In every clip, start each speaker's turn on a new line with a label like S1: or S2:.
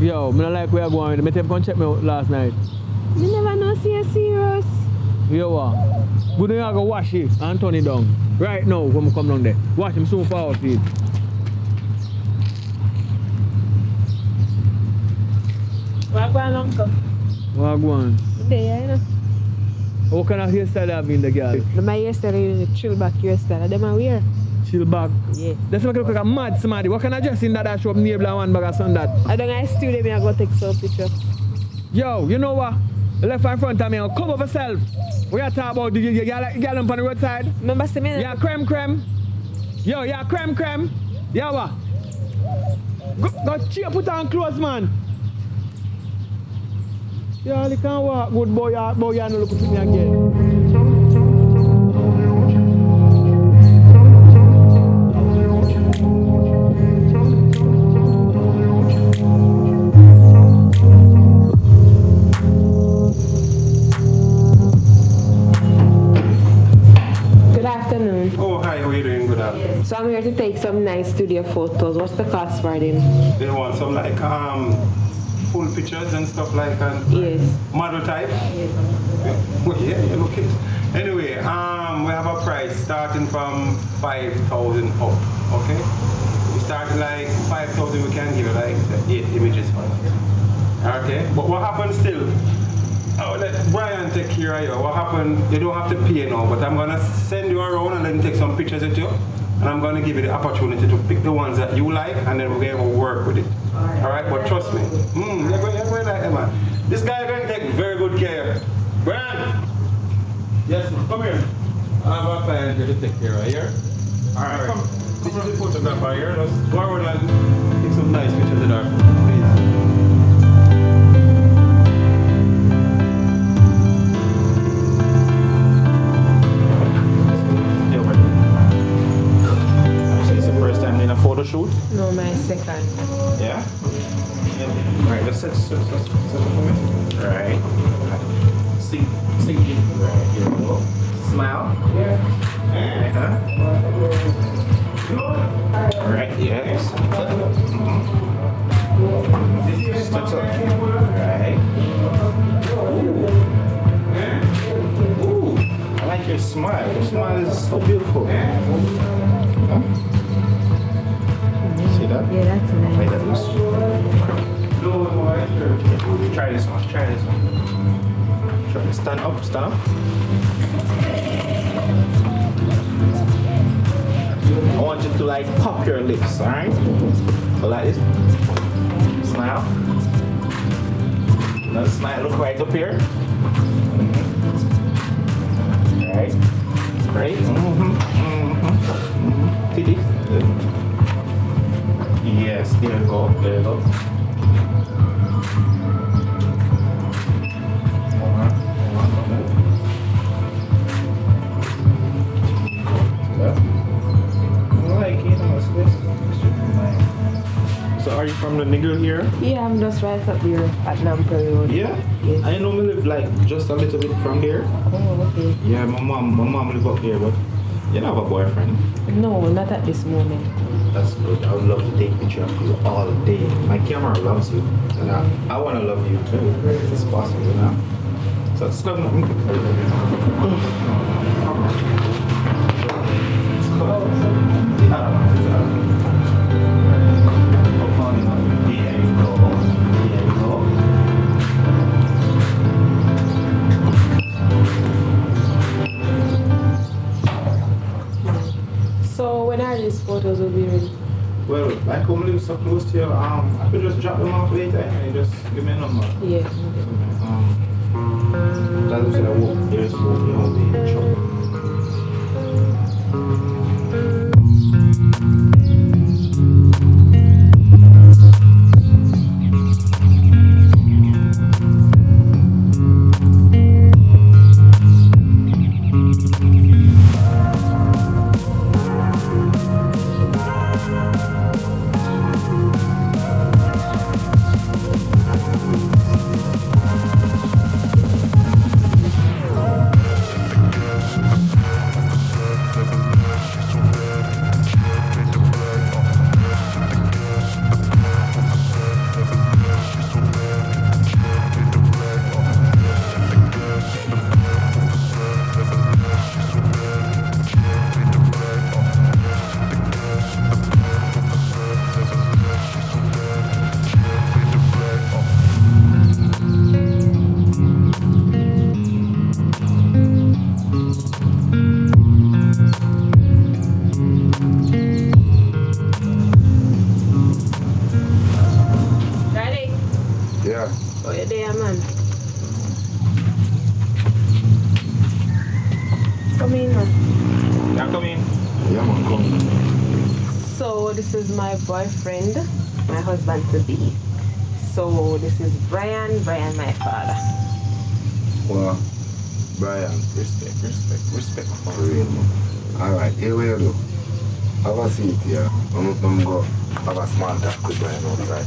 S1: Yo, I don't like where you're going. I come check me out last night.
S2: You never know, see you serious.
S1: Yo, what? Good I go wash it and turn it down. Right now, when I come down there. Wash him so far out it.
S2: Where go on, uncle?
S1: Where go on?
S2: There, you know.
S1: What kind of hairstyle have in the girl?
S2: My hairstyle is a chill back hairstyle. Them are weird.
S1: Chill back.
S2: Yeah.
S1: That's make look like a mad somebody. What kind of dress in that show up neighbor and one bag of sun that?
S2: I don't know, studio me I go take some picture.
S1: Yo, you know what? Left in front of me, come up yourself. We are talking about the girl on the roadside.
S2: Remember see me?
S1: Yeah, creme. Yo, yeah, creme. Yeah, what? Go cheer, put on clothes, man. Yeah, you can't walk. Good boy, you no look at me again.
S2: Good afternoon.
S3: Oh, hi, how are you doing? Good afternoon.
S2: So I'm here to take some nice studio photos. What's the cost for them?
S3: They want some like full pictures and stuff like that.
S2: Yes.
S3: Model type?
S2: Yes.
S3: Well, yeah, you look it. Anyway, we have a price starting from 5,000 up. Okay? We start like 5,000. We can give you like 8 images for that. Okay? But what happens still? I'll let Brian take care of you. What happened? You don't have to pay now, but I'm gonna send you around and then take some pictures with you. And I'm gonna give you the opportunity to pick the ones that you like, and then we're gonna work with it. Alright, but trust me. You're going like that, man. This guy is gonna take very good care. Brian! Yes, come here. I have a client here to take care of here. Alright, come. This is the photographer here. Let's go around and take some nice pictures in our please. Photo shoot?
S2: No, my second.
S3: Yeah? Alright, let's set for me. Right. Sink in. Right, here we go. Smile. Yeah. Alright, yes. Steps up. Right. Ooh. I like your smile. Your smile is so beautiful. Huh? That?
S2: Yeah, that's nice.
S3: Wait, that was... Try this one. Try to stand up. I want you to like pop your lips, alright? So like this. Smile. Now smile, look right up here. Right? Titty. Good. Yes, there you go. So are you from the nigger here?
S2: Yeah, I'm just right up here at Nampel Road.
S3: Yeah? Yes. I normally live like just a little bit from here.
S2: Oh, okay.
S3: Yeah, my mom live up here, but you don't have a boyfriend?
S2: No, not at this moment.
S3: That's good. I would love to take pictures of you all day. My camera loves you, and I want to love you too, if it's possible, you know? So it's not
S2: So when are these photos will be ready?
S3: Well, like I'm living so close to you, I could just drop them off later and you just give me a number.
S2: Yeah.
S3: That's what I walk there, so you know, the truck.
S2: Oh, you're there, man. Come in, man.
S3: Yeah, come in.
S4: Yeah, man, come.
S2: So, this is my boyfriend, my husband-to-be. So, this is Brian, my father.
S4: Well, Brian,
S3: Respect.
S4: for real, man. Alright, here we go. Have a seat here. I'm go have a small talk with Brian outside.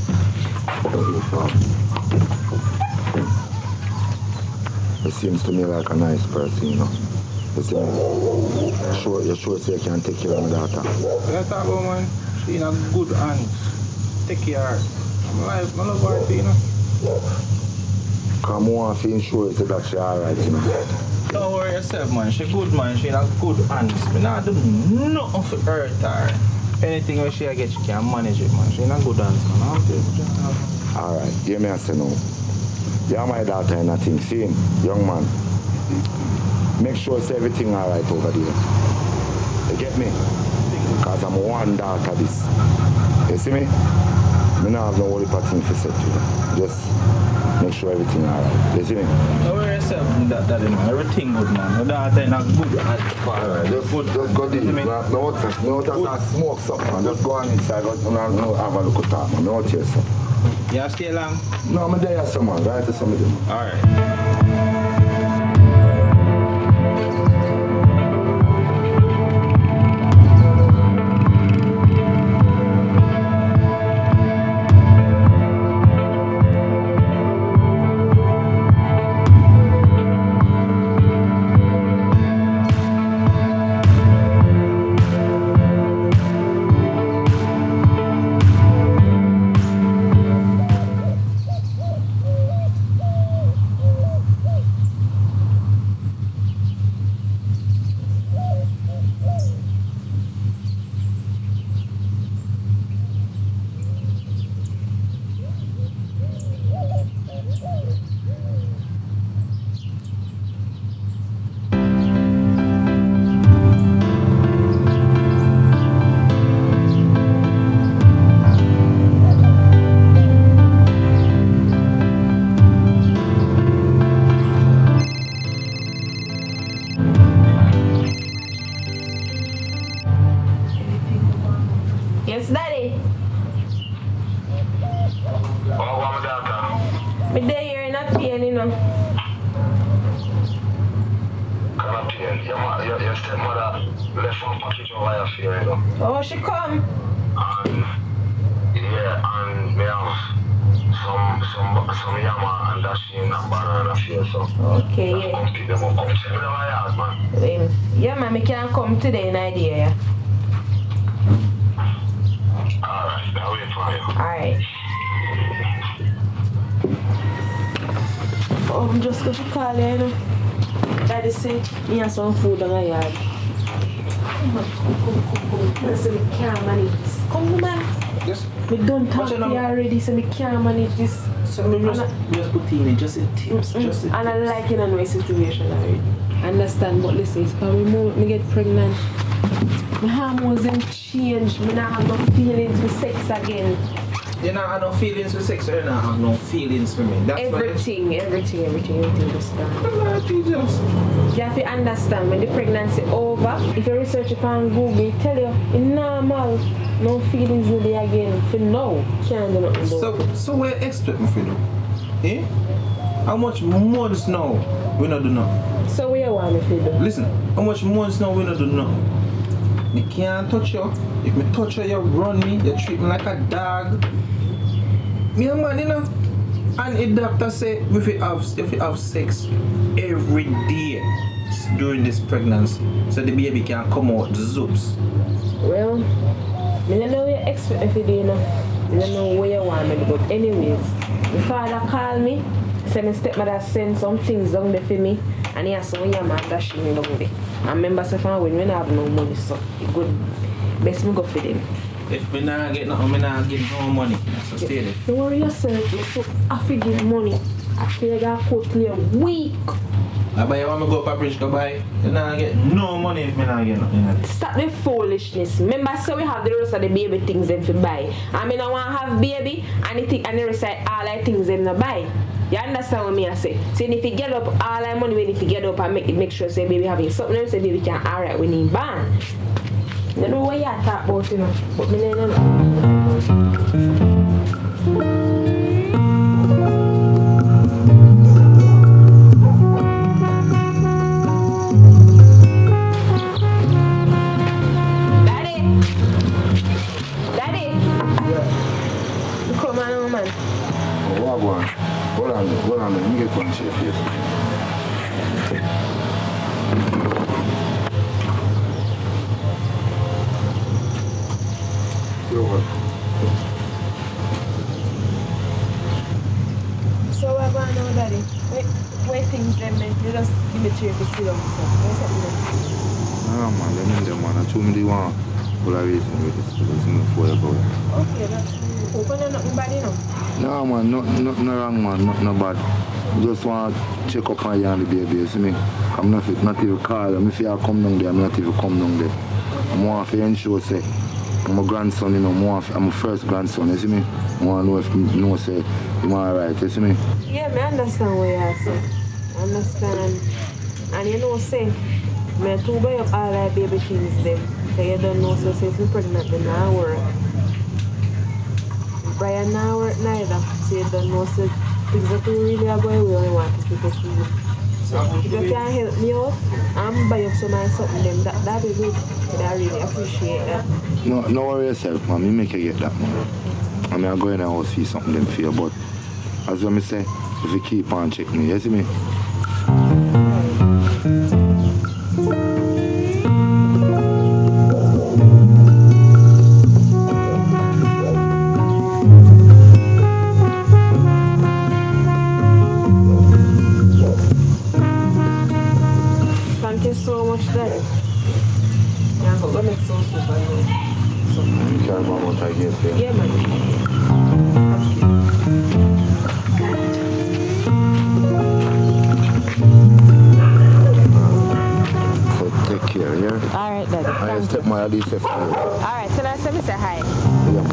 S4: He seems to me like a nice person, you know. You see me? You sure say you can take care of my daughter?
S3: Let's talk about, man. She in a good hands. Take care of her. I love her too, you know.
S4: Come on, feel sure that she's alright, you know.
S5: Don't worry yourself, man. She good, man. She in a good hands. Me not do nothing for hurt her. Anything where she get, she can manage it, man. She in a good hands, man. I'll tell you.
S4: Alright, hear me I say no. You're my daughter and nothing. See him, young man. Make sure it's everything alright over there. You get me? Because I'm one daughter this. You see me? Me not have no worry about things to say to you. Just make sure everything alright. You see me?
S5: Don't worry yourself, daddy, man. Everything good, man. Your daughter in a good hands.
S4: Alright, just go deep. No smoke something, man. Just go on inside. No have a look at that, man. No chase, sir.
S5: You have to stay long?
S4: No, I'm there, sir, man. Right to somebody.
S5: Alright.
S2: Yes, daddy.
S6: Oh, what daughter?
S2: Me there here in a pain, you know.
S6: Come here. Your stepmother left some package over your fear, you know.
S2: Oh, she come.
S6: And and me have some yama and dashing and banana fear, so.
S2: Okay,
S6: Just
S2: yeah.
S6: come pick them up. Come check me my yard, man.
S2: Yeah, man, me can come today in idea, yeah.
S6: Alright, I'll wait for you.
S2: Alright. Oh, I'm just going to call you, you know. Daddy say, me have some food on my yard. Come. So me can't manage this. Come, man.
S5: Yes.
S2: Me don't talk to you already, so me can't manage this.
S5: So me just put in it, just in tips, just in
S2: And I like in a new situation already. Understand, but listen, it's because me get pregnant. My hormones them change. Me not have no feelings for sex again.
S5: You not have no feelings for sex, or you not have no feelings for me. That's
S2: Everything just gone.
S5: what Jesus.
S2: You have to understand when the pregnancy over, if you research it on Google, it tell you it's normal. No feelings will be again. For now, can't do nothing about it.
S5: So what you expect me to do? Eh? How much months now we not do nothing?
S2: So what you want me to do?
S5: Listen, how much months now we not do nothing? Me can't touch you. If me touch you, you run me, you treat me like a dog. Me a man, you know. And the doctor say if you have sex every day during this pregnancy, so the baby can come out zoops.
S2: Well, I don't know what you expect me to do, you know. I don't know what you want me to do, but anyways, my father called me, said my stepmother sent some things down there for me, and he asked when your man dashing me down there. And remember, so when we don't have no money, so it good, best me go for them.
S5: If me not get nothing, me not give no money. So stay there.
S2: Don't worry yourself, you so have to give money. I feel like I could clear weak.
S5: I buy you want me go up a bridge go buy. You not get no money if me not get nothing.
S2: Stop the foolishness. Remember, so we have the rest of the baby things them to buy. I mean, I want to have baby and the rest of all the things them to buy. You understand what me I say? So if you get up all the money, when if you get up and make sure say baby having something else, say baby can alright when he born. I don't know what you talk about, you know. But me don't know.
S4: Hold on, let me get one share first.
S2: So what about now, Daddy? Where things them meant? You just give me chair to sit down, so what's up with
S4: Nah, man, let me them, man. I told me they want polarizing with this before you go.
S2: Okay, that's open and nothing bad, you know.
S4: No, man, nothing wrong, man, nothing bad. I just want to check up on you and the baby, you see me? I'm not even call them. If you come down there, I'm not even come down there. I want to ensure, say, I'm a grandson, you know, I'm a first grandson, you see me? I want to know if you know, say, you're alright, you see me?
S2: Yeah, I understand what you're saying. I understand. And you know, say, I to buy up all that baby things them. So you don't know, so say, if you're pregnant, then I work. Brian now work neither. So you don't know, so things that you really are going, we only want to keep it for you. So if you can help me out and buy up some and something, then that'd be good. But I really appreciate that.
S4: No worry yourself, man. Me make you get that, man. I mean, I'm going to house see something them for you, but as I say, if you keep on checking me, you see me?
S2: Thank you so much, Daddy. Yeah, I'm gonna make some soup and
S4: You care about what I get for you?
S2: yeah, man.
S4: So take care, yeah?
S2: Alright, Daddy.
S4: I step my at least for you.
S2: Alright, so that's me say hi.
S4: Yeah.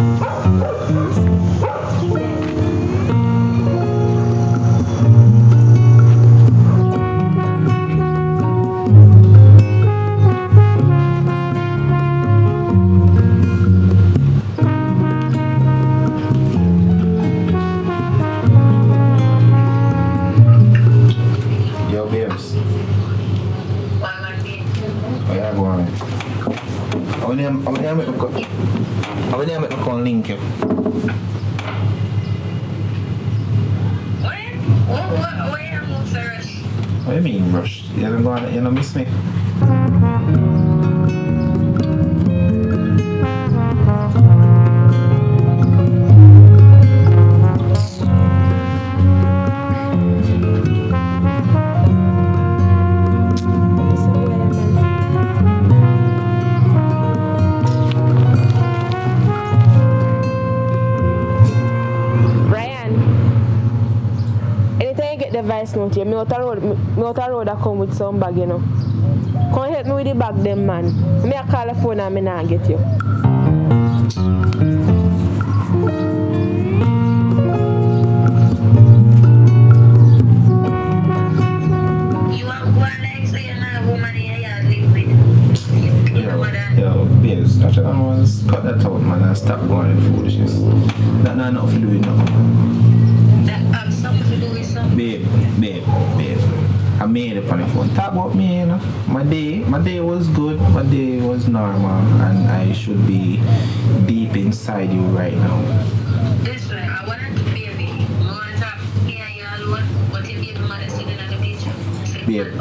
S4: Yo, babes. Oh, yeah, go on. I want to make a call link you. What do you mean rush? You don't miss me?
S2: The vice note here, me out the road I come with some bag, you know. Come help me with the bag them, man. Me I call the phone and me not get you.
S6: You are one like so you're not a woman here you live with.
S5: Yo, babes, I just cut that out, man, and stop going in foolishness. That not enough to do it now.
S6: That has something to do with something.
S5: Babe. I made it on the phone. Talk about me, you know. My day was good, my day was normal, and I should be deep inside you right now.
S6: This way, I want to baby. I want to hear you alone, but your baby mother sitting at the beach.
S5: Babe.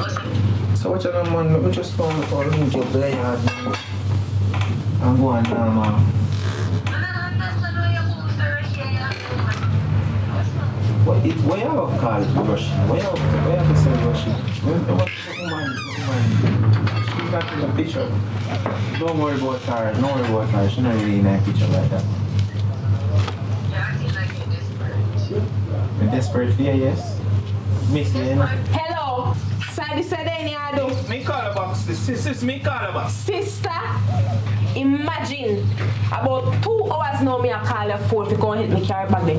S5: So what you know, man? We just found the phone, we just play hard. I'm going down now. Why you have called Russian? Why you have to say Russian? What mind? got in the picture. Don't worry about her. Don't worry about her. She's not really in a picture like that.
S6: Yeah, I feel like you're desperate.
S5: You're desperate for you, yes? Miss you, know?
S2: Hello. Sadi said any ado.
S5: Me call her back, sis. Me call her back.
S2: Sister, imagine about 2 hours now me I call your phone to come hit me carry bag me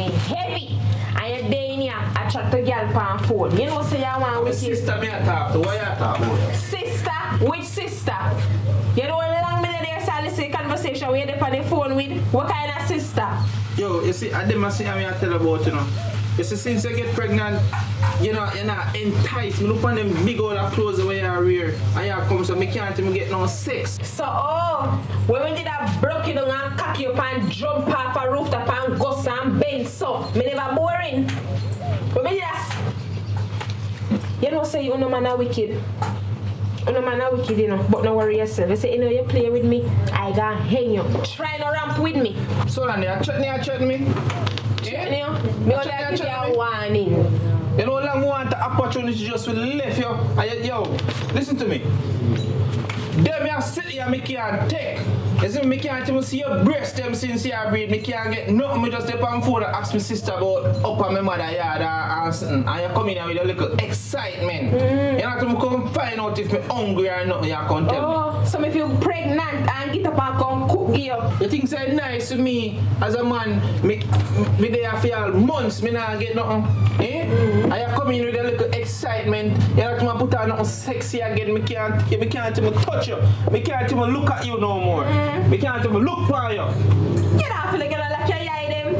S2: heavy. And you're there in here, I chat to girl on phone. You know say you want with you.
S5: Sister me I talk to. What you talk about?
S2: Sister? Which sister? You know how long me there so I listen to conversation where you on the phone with? What kind of sister?
S5: Yo, you see, I didn't see me I tell about, you know. You see, since you get pregnant, you're not enticed. Me look on them big old clothes the way you wear. And you come so me can't even get no sex.
S2: So when we did that broke you down and cock you up and jump off a rooftop and go and bend so me never boring. When we did that, you know say you no man are wicked. You no man are wicked, you know, but no worry yourself. You say you know you play with me, I gonna hang you. Try no ramp with me.
S5: So then you threaten me?
S2: Threaten you? Me only give you a warning.
S5: You know how long want the opportunity just to left you? And yo, listen to me. Them you sit here, me can't take. You see, me can't even see your breast them since you breed. Me can't get nothing. Me just step on phone and ask my sister about up on my mother yard and something. And you come in here with a little excitement. You not even come find out if me hungry or nothing. You come tell me.
S2: So if you're pregnant and get up and come cook you.
S5: You think so nice to me as a man? Me there for months. Me not get nothing. Eh? And you come in with a little excitement. You not even put on nothing sexy again. Me can't even touch you. Me can't even look at you no more. Me can't even look for you.
S2: You don't feel like you're lock your eye them.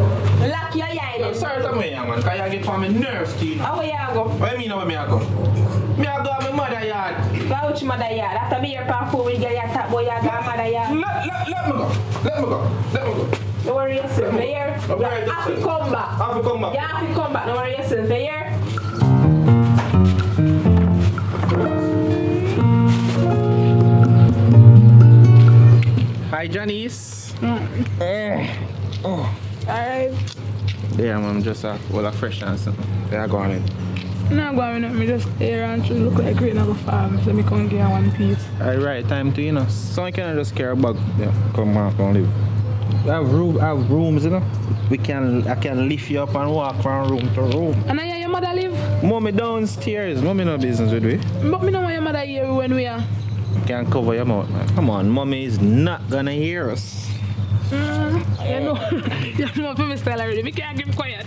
S2: Lock your eye them.
S5: Sorry to me, man, because you get from my nerves to you.
S2: How where you go?
S5: What do you mean where me I go? Me I go to my mother yard.
S2: Go with your mother yard. After me here for 4 weeks, you get your top boy, you go to mother yard.
S5: Let me go.
S2: Don't worry yourself, you hear? You
S5: Okay,
S2: have to come back.
S5: I have to come back.
S2: You have to come back, don't worry yourself, you hear?
S5: Hi, Janice.
S1: Alright.
S5: Damn, I'm just well, fresh and something. They are going in.
S1: No, going on. Me just stay around to look like great go farm. So me come get one piece.
S5: Right time to, you know. So I can just carry a bag. Yeah, come on, come live. I have rooms, you know. I can lift you up and walk from room to room.
S1: And I your mother live?
S5: Mommy downstairs. Mommy no business with me.
S1: But me know why your mother here when we are.
S5: Can't cover your mouth, man. Come on, mommy is not gonna hear us.
S1: You know for me style already. Me can't keep quiet.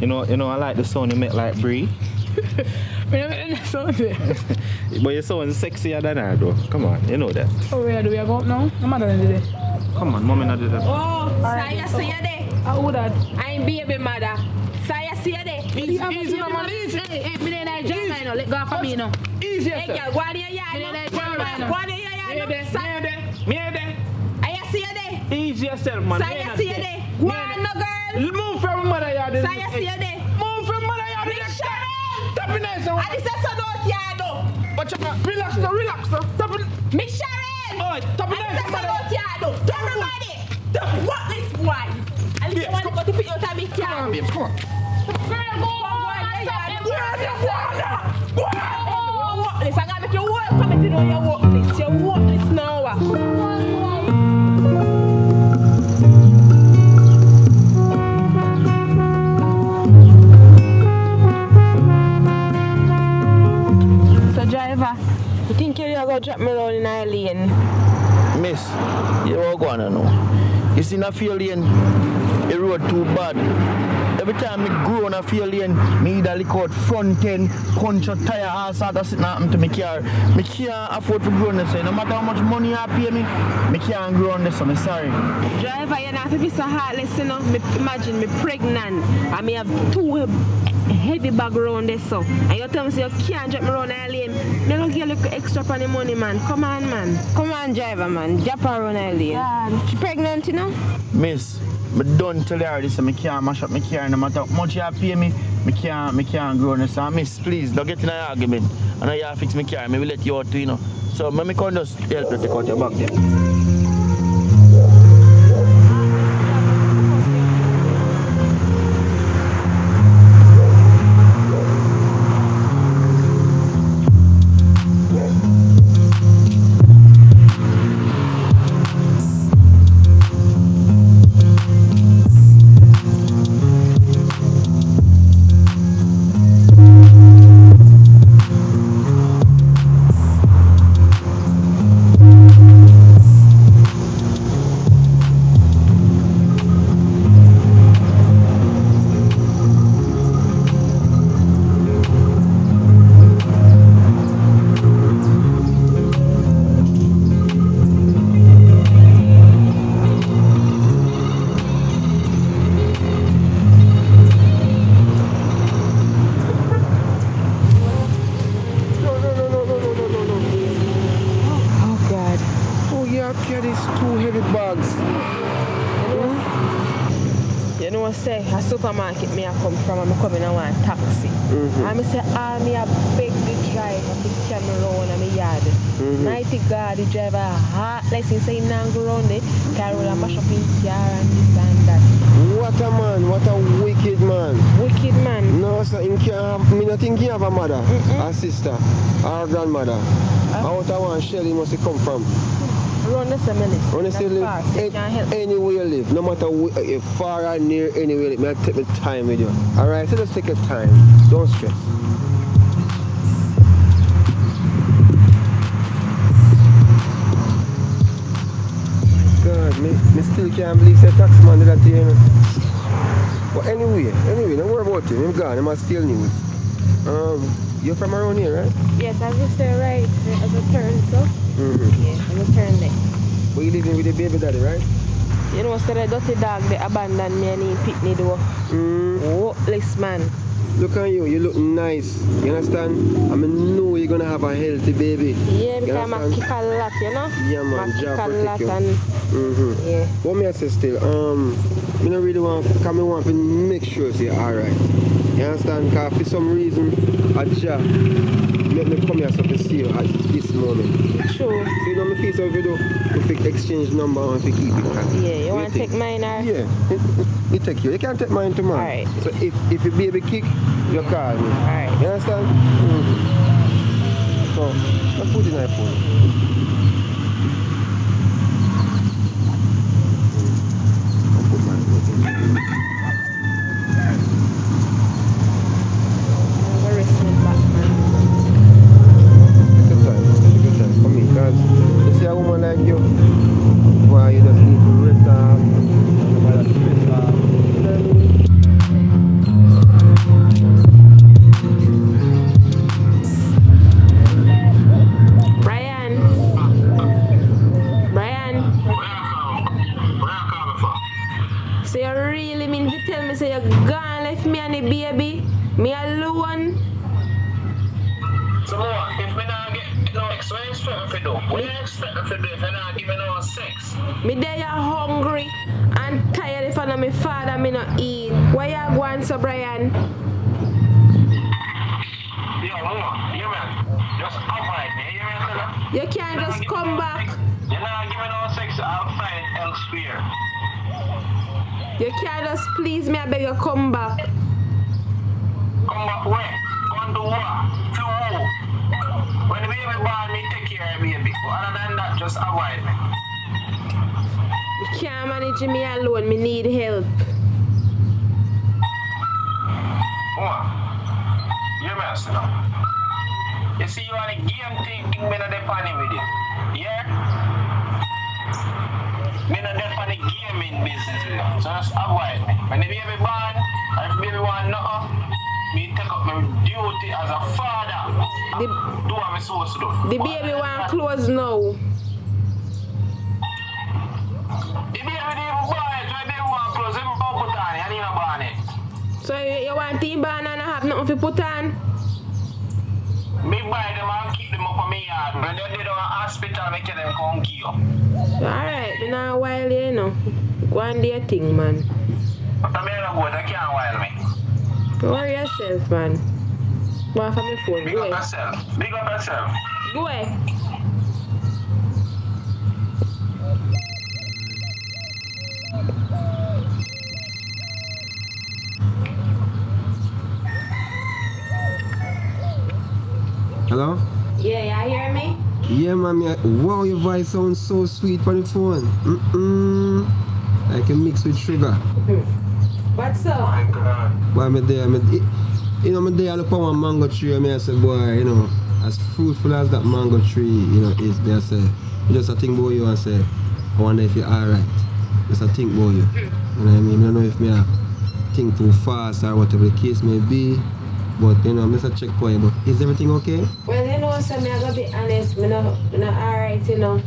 S5: you know, I like the sound you make like Brie.
S1: Me don't make any sound there.
S5: But your sound sexier than her though. Come on, you know that.
S1: Oh, where do we go up now? My mother did it.
S5: Come on, mommy not do that.
S2: Oh, Saya see you there.
S1: How that?
S2: I'm baby mother. Saya see you there.
S5: Easy, no man, easy.
S1: Hey, me there like John now. Let go for me now.
S5: Easy,
S2: Hey girl, go on your yard now. Go on your yard now.
S5: Me there.
S2: I see you there.
S5: Easy yourself, man.
S2: Saya see you there. Go on no girl.
S5: Move from mother yard.
S2: Saya see you there.
S5: Move from mother yard. Stop it nice.
S2: I just said so don't yard though.
S5: Watch out, relax now. Stop it.
S2: Me Sharon.
S5: Oh, stop it
S2: I
S5: nice.
S2: just said so don't yard though. Everybody. The worthless boy. I just want to go to pick your time.
S5: Come on, babes, come on.
S2: Worthless. I gotta make you welcome to know you're worthless. You're worthless now. So driver, you think you're gonna drop me around in our lane?
S7: Miss, you are going to know. You see, in a field lane, the road too bad. Every time I grow on a field lane, me either lick out front end, punch a tire, all sort of sitting happen to my car. I can't afford to grow on this. No matter how much money you pay me, I can't grow on this. I'm sorry.
S2: Driver, you're not to be so heartless, you know. Imagine me pregnant and me have 2 heavy bag around this so. And you tell me say you can't drop me around the lane. They don't give you a extra for the money, man. Come on, man. Come on, driver, man. Drop her around the lane. She pregnant, you know?
S7: Miss, I don't tell her this, I can't mash up my car. No matter how much you pay me, I can't grow on this. So, miss, please, don't get in an argument. I know you have to fix my car, I will let you out too, you know. So, I can just help you take out your bag there.
S2: supermarket me I come from and I come in and want taxi. And I say, me I beg the driver to carry me around in my yard. Mighty God, the driver heartless. He say he not go around there. Carry and mash up in car and this and that.
S8: What a man, what a wicked man.
S2: Wicked man.
S8: No, sir, me not think he have a mother, a sister, or a grandmother. Out of one shell he must come from.
S2: Around the same minutes.
S8: Honestly, anywhere you live, no matter if far or near, anywhere you live, I take the time with you. Alright, so just take your time. Don't stress. God, me still can't believe that tax man did that to you, you know. But anyway, don't worry about him. I'm gone, I'm a steal news. You're from around here, right?
S2: Yes, I just say right as a turn, so. Yeah, as a turn there.
S8: But you living with the baby daddy, right?
S2: You know, so the dirty dog, they abandoned me and he picked me door. Worthless man.
S8: Look at you, you look nice. You understand? I mean, know you're gonna have a healthy baby.
S2: Yeah, because I kick a lot, you know?
S8: Yeah, man,
S2: I kick
S8: job
S2: a lot
S8: protect you.
S2: and yeah.
S8: What me I say still, I don't really want, because I want to make sure you're alright. You understand? Because for some reason, a job make me come here so to see you at this moment.
S2: True.
S8: So you know me feel so if you do, if you exchange number and if you keep it.
S2: Yeah, you want to take mine or?
S8: Yeah, you take you. You can't take mine tomorrow.
S2: Alright.
S8: So if your baby kick, you call me.
S2: Alright.
S8: You understand? So, let's put it in my phone. Like you, why you just need to rest off, nobody stress off.
S2: Brian. So you really mean to tell me say you gone left me and the baby? Me alone?
S6: So what, if me not get no sex, what you expect me to do? What you expect me to do if you not give me no sex?
S2: Me there you hungry and tired if I know my father me not eat. Why you going so Brian?
S6: Yo, mama, you man, just avoid me, you hear me, fella?
S2: You can't just come back.
S6: You not give me no sex, I'll find elsewhere.
S2: You can't just please me, I beg you come back.
S6: Come back where? Come to what? To who? When the baby born, me take care of the baby. But other than that, just avoid me.
S2: You can't manage me alone, me need help.
S6: What? You mess it up. You see, you want a game thing, me not depending with you. Yeah? Me not depending gaming business with you. So just avoid me. When the baby born, if the baby want nothing, me take up my duty as a father. Do what I'm supposed to do.
S2: The baby want clothes now.
S6: The baby didn't even buy it. Why they want clothes? Even put on it. I need to buy it.
S2: So you want to buy and have nothing to put on?
S6: Me buy them and keep them up on my yard. When they do a hospital, me can them come give you.
S2: Alright, then a while you know. Go and do your thing, man.
S6: But I'm here to go, they can't while me.
S2: Don't worry yourself, man. Go off on my phone.
S6: Big
S2: Go
S6: up
S2: ahead.
S6: yourself. Big up yourself.
S2: Go ahead.
S8: Hello?
S2: Yeah, you hear me?
S8: Yeah, man. Wow, your voice sounds so sweet on the phone. Like a mix with sugar.
S2: What's up?
S6: My God.
S8: Why me there? You know, me there, I look at one mango tree and I say, boy, you know, as fruitful as that mango tree, you know, is there, say, you just a think about you and say, I wonder if you're alright. Just a think about you. You know what I mean? I don't know if me I think too fast or whatever the case may be. But, you know, I'm just a checkpoint. But is everything okay?
S2: Well, you know, so I'm going to be honest, I'm not alright, you know.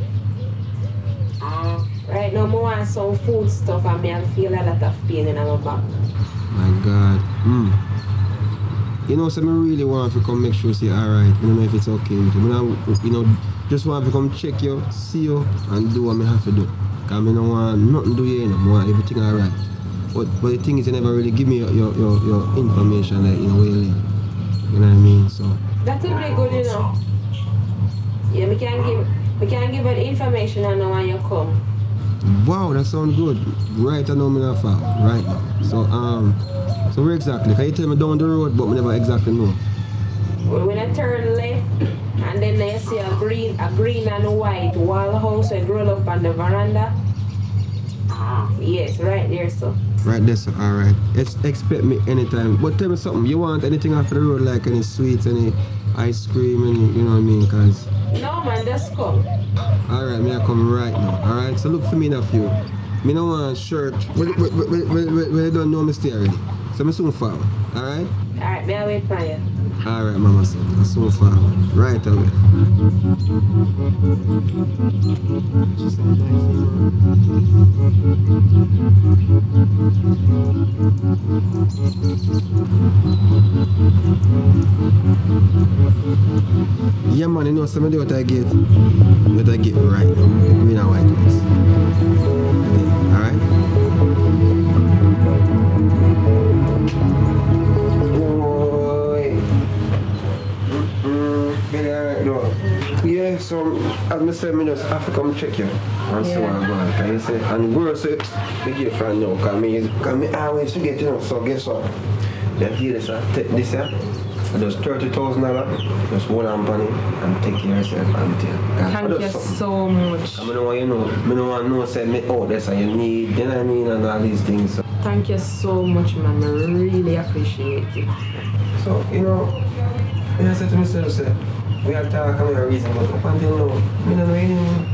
S2: Right now, I want some food stuff and I feel a lot of pain in my back.
S8: My God. You know, so I really want to come make sure you're alright. I don't know if it's okay with you. You know, just want to come check you, see you, and do what I have to do. Because I don't want nothing to do here, you know. I want everything alright. But the thing is, you never really give me your information, like, where you live. You know what I mean? So.
S2: That would be good, Yeah, we can give her the information and know when you come.
S8: Wow, that sounds good. Right, I know me not far. Right now. So where exactly? Can you tell me down the road, but we never exactly know?
S2: Well, when I turn left, and then I see a green and white wall house that roll up on the veranda. Yes, right there, so.
S8: Right there, so alright. Expect me anytime. But tell me something, you want anything off the road, like any sweets, any ice cream, any, you know what I mean? Cause
S2: no man, just come.
S8: alright, me I come right now. Alright, so look for me in a few. Me no want shirt. We don't know me stay already. So me soon forward. Alright?
S2: Alright, me I wait for you.
S8: Alright, mama son. I soon forward. Right away. Yeah man, you know something what I get? What I get right now. Me and White House. Alright? Yeah, so as I said, I just have to come check you and see what I'm going. Can you say? And girl say, we get friend now, because me always forget, so guess what? They give this, take this here, just $30,000, just hold on money and take care of yourself and
S2: thank you so much.
S8: I don't want I don't want to know, say me out there, so you need, you know what I mean, and all these things. So.
S2: Thank you so much, man. I really appreciate it.
S8: So, I said to myself, say, we are talking about a reason, but up until now, I don't know anything.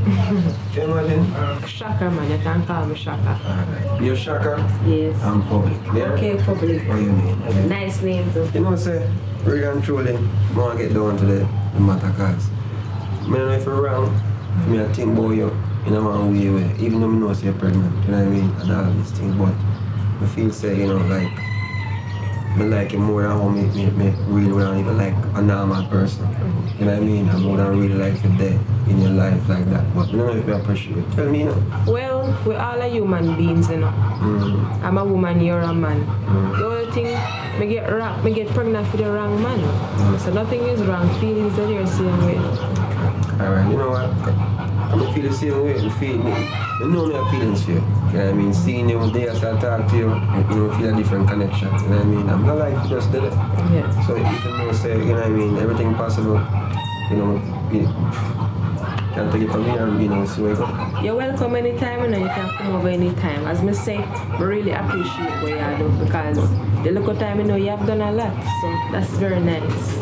S8: Can you imagine?
S2: Shaka, man. You can call me Shaka.
S8: You're Shaka?
S2: Yes.
S8: I'm Public. Yeah?
S2: Okay, Public.
S8: What do you mean?
S2: Nice name, too.
S8: Say, really and truly, I want to get down to the matter, because I don't know if you're wrong, I think about you in a one way, even though I know you're pregnant, you know what I mean, and all these things, but I feel say, like, I like it more than how me really don't even like a normal person. You know what I mean? I more than really like you there in your life like that. But I don't know if you appreciate it. Tell me,
S2: Well, we all are human beings, I'm a woman, you're a man. The only thing, me get pregnant for the wrong man. So nothing is wrong. Feelings that you're same way.
S8: Alright, you know what? I feel the same way. You know me have feelings for you. You know what I mean? Seeing you there as I talk to you, feel a different connection. You know what I mean? I'm not like just did it.
S2: Yeah.
S8: So if you say, you know what I mean, everything possible, you can take it from me and see where you go.
S2: You're welcome anytime, you can come over anytime. As me say, I really appreciate what you do, because the little time you have done a lot, so that's very nice.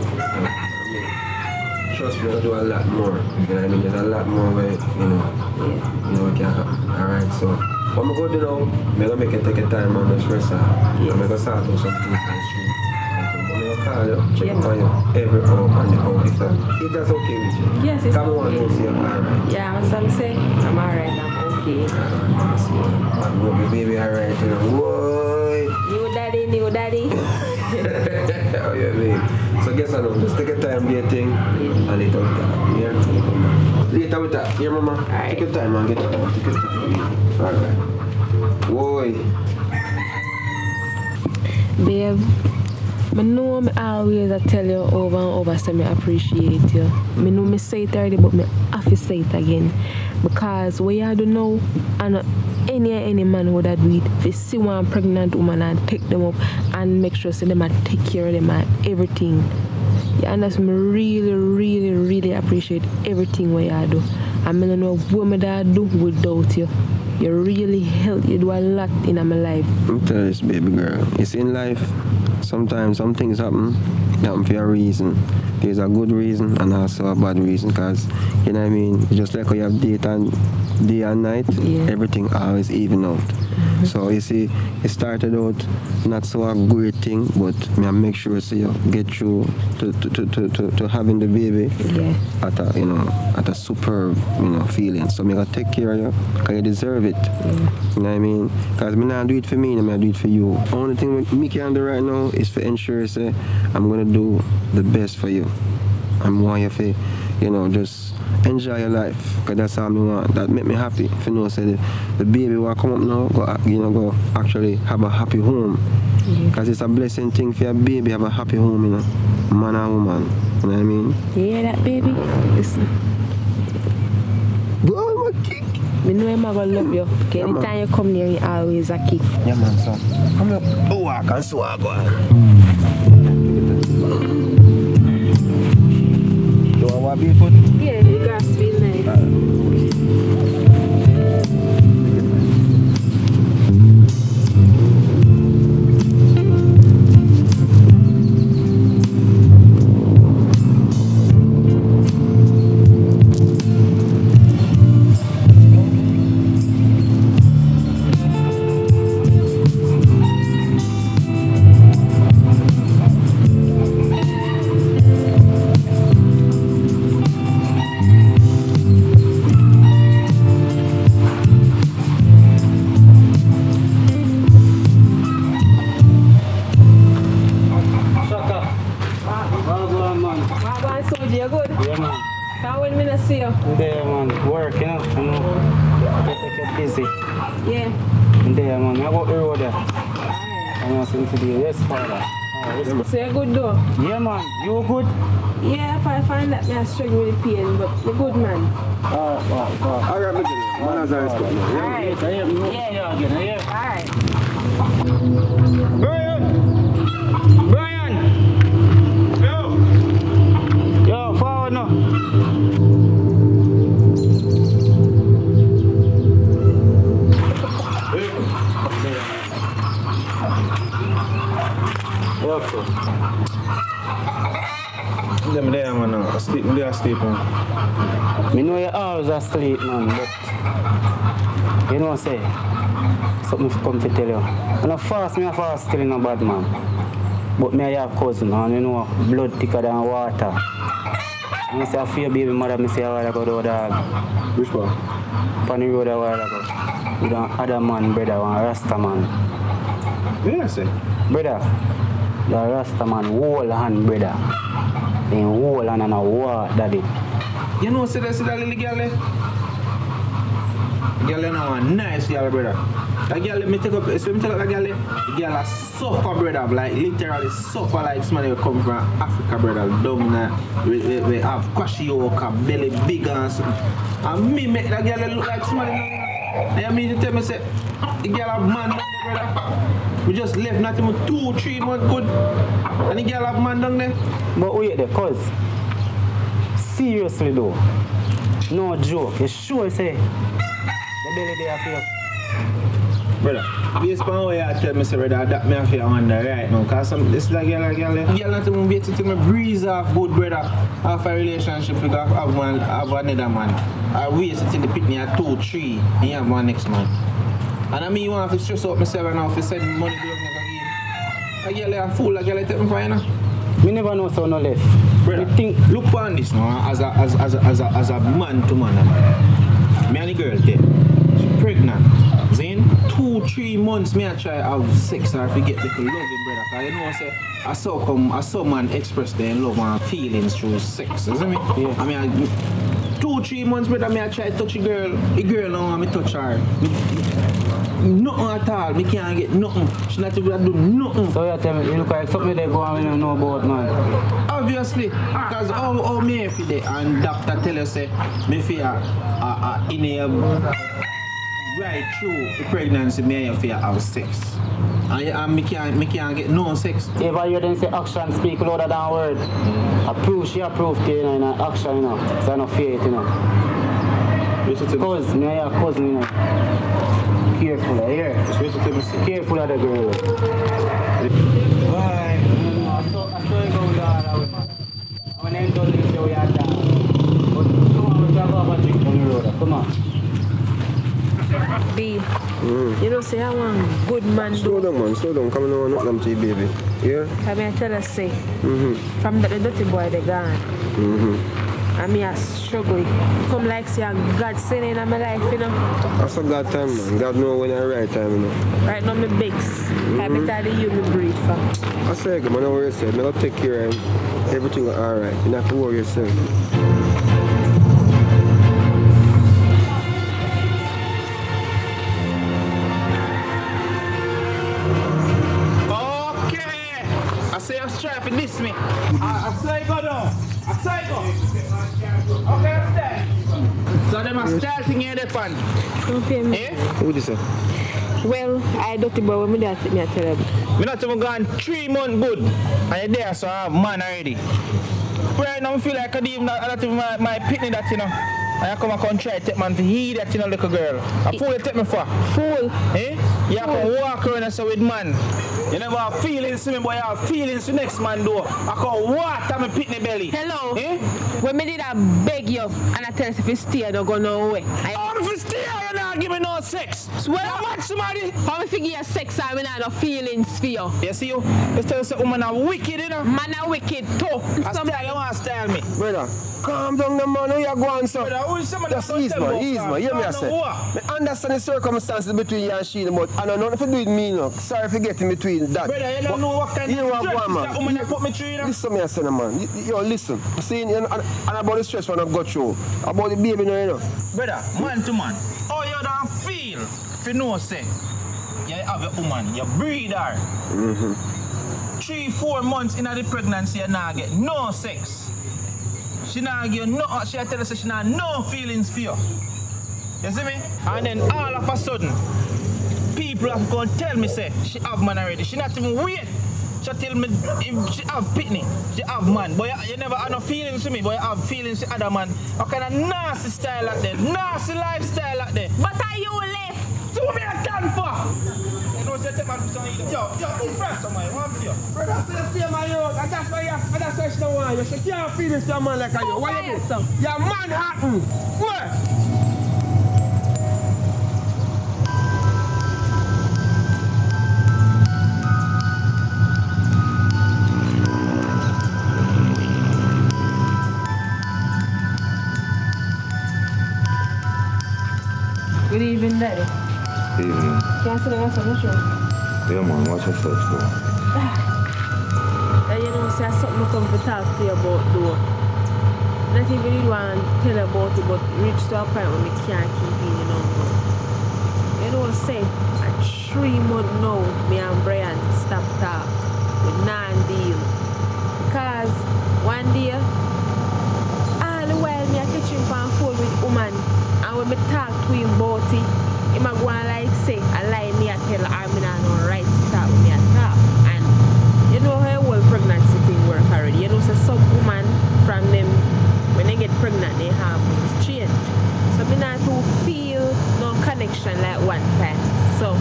S8: Trust me, I do a lot more. You know what I mean? There's a lot more where, can happen. Alright, so what I'm going to do now, I'm going to make it take a time and just rest out. I'm going to start with some things on the street. I'm going to call you, check on you every hour and the hour. If that's okay with you.
S2: Yes, it's
S8: Come on,
S2: okay.
S8: see you alright.
S2: Yeah, as I'm saying, I'm alright, I'm okay.
S8: I'm going to be baby alright, Whoa.
S2: New daddy.
S8: Oh yeah, babe. So guess I know, just take your time, do your thing, and later with that. Yeah? Later with that. Yeah, mama?
S2: Alright.
S8: Take your time, man. Get it. Take your time. Alright. Boy.
S2: Babe, I know I always tell you over and over, say I appreciate you. I know I say it already, but I have to say it again. Because what you do now, and any man would do it. If you see one pregnant woman and take them up and make sure so them take care of them and everything. You understand? I really appreciate everything what you do. I don't know what I do without you. You really help. You do a lot in my life.
S8: I'm telling this, baby girl. It's in life. Sometimes some things happen for a reason. There's a good reason and also a bad reason, because you know what I mean. Just like how you have day and night, everything always even out. So you see, it started out not so a great thing, but I make sure so you get through to having the baby at a superb feeling. So I gotta take care of you, because you deserve it. You know what I mean? Because I not do it for me, I do it for you. Only thing me can do right now is to ensure say I'm gonna do the best for you. I'm want you to, just enjoy your life, because that's all I want. That make me happy. If you know, say the baby will come up now, go actually have a happy home. Because it's a blessing thing for a baby have a happy home, you know, man and woman. You know what I mean?
S2: You hear that, baby? Listen.
S8: Bro, I'm a kick.
S2: Me know I'm gonna love you. Okay,
S8: Yeah,
S2: anytime you come here, you always a kick.
S8: Yeah, man, son. I'm up. Oh, I can swag, boy. Do I want to be a foot?
S2: Yeah, the grass feel nice. Wagwan soldier, you good?
S9: Yeah, man.
S2: How will me not see you?
S9: There, man. Work, you know. Take it busy.
S2: Yeah.
S9: There, man. I go the road there. I'm asking to you. Yes, father.
S2: So you good though?
S9: Yeah, man. You good?
S2: Yeah, if I find that me I struggle with the pain, but you good man.
S8: All right, man, as I respect you.
S2: Alright.
S9: Yeah, again.
S2: Alright.
S1: Brian!
S9: Yo, forward now.
S5: Okay. Them there, man. Asleep, they are sleeping.
S9: Me know you always asleep, man, but you know what I say? Something to come to tell you. When I fast, me I fast still in a bad man. But me I have cousin, and you know, blood thicker than water. And I say I feel baby mother, me say a while ago, though, dog.
S5: Which one?
S9: On the road a while ago. With an other man, brother, one Rasta man.
S5: Yeah, I say.
S9: Brother, the Rasta man, whole hand, brother. In whole hand and a war, daddy.
S5: You know, see that little girl there? Girl, you know, a nice girl, brother. That girl, let me take up, so me take up that girl, the girl a suffer, brother, like literally suffer like somebody who come from Africa, brother, down there, we have kwashioka, belly big and something. And me make that girl look like somebody, and I mean to tell me, say, the girl have man down there, brother. We just left not even 2-3 months good, and the girl have man down there.
S9: But wait there, cuz, seriously though, no joke, you sure say, the belly there for you?
S5: Brother, based on what you tell me, say, brother, that me have to wonder right now. Because this like girl, not even wait to me breeze off good, brother. After a relationship, we have another man. I wait till the pick me at 2-3 and you have one next month. And I mean, you want to stress out myself right now if you send me money to look like a girl, a fool, a girl, take me for you know.
S9: Me never know so no left.
S5: Brother,
S9: You think,
S5: look on this now as a man to man. Me and the girl there, she pregnant. Then 2-3 months me I try have sex or forget the love it, brother. Cause you know I say I saw man express their love and feelings through sex, you see me?
S9: Yeah.
S5: I mean 2-3 months, brother, me I try to touch a girl. The girl now want me touch her. Nothing at all. Me can't get nothing. She not even do nothing.
S9: so you tell me, you look like something they go on when you know about, man.
S5: Obviously, because how me feel there and doctor tell you say me feel in a right through the pregnancy me and feel have sex. And me can't get no sex.
S9: If I hear them say action speak louder than word, she approved to you know, in action, you know. So I don't fear it, you know. Cause me and your cousin, you know. Careful, I hear. Careful of the girl. Why? I saw you go with all of man. When I don't think so, we are down. But come on, we have a drink on the road. Come on.
S2: B, you know, say I want good man.
S8: Slow down, man. Slow down. Come on, not them to you, baby. Yeah?
S2: I mean, I tell us, say, from the dirty boy, they gone. I mean, I struggle. Come like say God sending in my life, you know.
S8: That's a God time, man. God know when the right time, you know.
S2: Right now, me begs. I be tired of you, me breathe from.
S8: I say, man, don't worry yourself. I'm going to take care of everything alright. You don't have to worry yourself.
S5: try to diss me. I saw you go now. I saw you go. Okay, understand? So them a style thing here, that one.
S2: Don't pay me.
S5: Eh?
S8: Who this say?
S2: Well, I dirty boy, when me that me I tell him.
S5: Me not even gone 3 months good. And you're there, so I have man already. Right now I feel like I don't even my pitney that, you know. And I come try to take man to hear that, you know, little girl. A fool you take me for?
S2: Fool.
S5: Eh? You can walk around and say with man. You never have feelings to me, boy. You have feelings to next man though. I can water my pitney belly.
S2: Hello.
S5: Eh?
S2: When me did I beg you and I tell you if you stay, I don't go nowhere.
S5: If you stay, you not give me no sex.
S2: Well,
S5: how much somebody?
S2: How me figure your sex and me not no feelings for you?
S5: You see you? You tell us that woman are wicked, you know?
S2: Man are wicked too.
S5: I style, you want to style me.
S8: Brother, calm down the man, who you going so?
S5: Brother, who is somebody
S8: Just
S5: that
S8: ease man, ease man, hear me I
S5: I
S8: say. I understand the circumstances between you and she, but I don't know if you do it me, no. Sorry for getting between that.
S5: Brother, you don't
S8: But
S5: know what kind
S8: you know
S5: of
S8: what,
S5: stress
S8: man.
S5: that woman that put me through, you know?
S8: Listen to me, I say, man. Yo, listen. See, and about the stress when I got through. About the baby, you know.
S5: Brother, man to man, how you don't feel if you know, say, you have a woman, you breed her. 3-4 months into the pregnancy, you not get no sex. She not give you no, she tell us she not no feelings for you. You see me? And then all of a sudden, people have gone tell me, say, she have man already. She not even wait. She tell me if she have pitney, she have man. But you never have no feelings to me, but you have feelings to other man. What kind of nasty style like that? Nasty lifestyle like that.
S2: But are you left?
S5: So what me a done for? You know, say, man, yo, who first, man? What for you?
S8: Brother, stay my young, and that's why she don't want you. She can't feel this man like you. Why you do? You're Manhattan. What?
S2: Good evening, Daddy.
S4: Evening.
S2: Can I sit down on the show?
S4: Yeah, man, watch yourself, bro.
S2: You know, say something I come to talk to you about, though. Not even really want to tell you about it, but reach to a point where I can't keep in, you know. You know, say, at 3 months now, me and Brian stop talk with non-deal. Because one day, all the while me a catch him on phone with woman, and when me talk to him about it, he might go and like say, I lie me a tell her I'm not no right to talk with me at talk. And you know how well pregnancy thing work already. You know, so some woman from them, when they get pregnant, they hormones change. So me not to feel no connection like one time. So